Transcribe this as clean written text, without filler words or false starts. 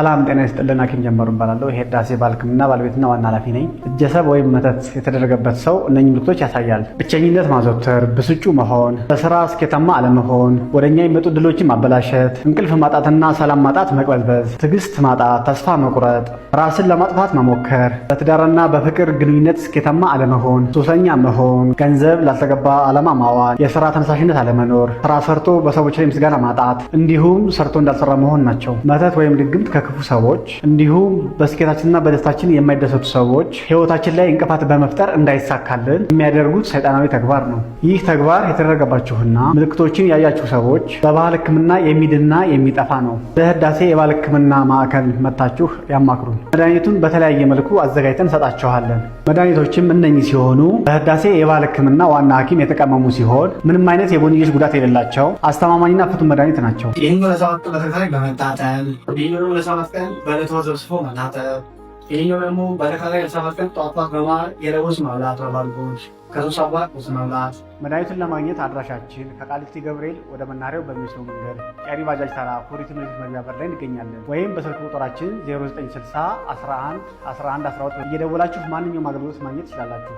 ሰላም ጤና ይስጥልን። ሐኪም ጀመሩ እባላለሁ። የህዳሴ ባህል ሕክምና ባለቤትና ዋና ኃላፊ ነኝ። እጀሰብ ወይም መተት የተደረገበት ሰው እነኚህ ምልክቶች ያሳያል። ብቸኝነት ማዘውተር፣ ብስጩ መሆን፣ በስራ ስኬታማ አለመሆን፣ ወደኛ የሚመጡ ድሎችን ማበላሸት፣ እንቅልፍ ማጣትና ሰላም ማጣት፣ መቅበዝበዝ፣ ትዕግስት ማጣት፣ ተስፋ መቁረጥ፣ ራስን ለማጥፋት መሞከር፣ በትዳርና በፍቅር ግንኙነት ስኬታማ አለመሆን፣ ሱሰኛ መሆን፣ ገንዘብ ላልተገባ ዓላማ ማዋል፣ የስራ ተነሳሽነት አለመኖር፣ ስራ ሰርቶ በሰዎች ላይ ምስጋና ማጣት እንዲሁም ሰርቶ እንዳልሰራ መሆን ናቸው። መተት ወይም ድግምት ክፉ ሰዎች እንዲሁም በስኬታችንና በደስታችን የማይደሰቱ ሰዎች ህይወታችን ላይ እንቅፋት በመፍጠር እንዳይሳካልን የሚያደርጉት ሰይጣናዊ ተግባር ነው። ይህ ተግባር የተደረገባችሁና ምልክቶችን ያያችሁ ሰዎች በባህል ሕክምና የሚድንና የሚጠፋ ነው። በህዳሴ የባህል ሕክምና ማዕከል መታችሁ ያማክሩን። መድኃኒቱን በተለያየ መልኩ አዘጋጅተን እንሰጣችኋለን። መድኃኒቶችም እነኚህ ሲሆኑ በህዳሴ የባህል ሕክምና ዋና ሐኪም የተቀመሙ ሲሆን ምንም አይነት የጎንዮሽ ጉዳት የሌላቸው አስተማማኝና ፍቱን መድኃኒት ናቸው። ቀን በዕለቱ ዘብስፎ መታጠብ። ይህኛው ደግሞ በተከታታይ ለ7 ቀን ጠዋት በማር የለውዝ መብላት በባልጎች ከ3 ሰዓት ቁርስ መብላት። መድኃኒቱን ለማግኘት አድራሻችን ከቃሊቲ ገብርኤል ወደ መናኸሪያው በሚወስደው መንገድ ቀሪ ባጃጅ ተራ ኮሪቲ ምልክት መግቢያ በር ላይ እንገኛለን። ወይም በስልክ ቁጥራችን 0960 11 11 12 እየደወላችሁ ማንኛውም አገልግሎት ማግኘት ትችላላችሁ።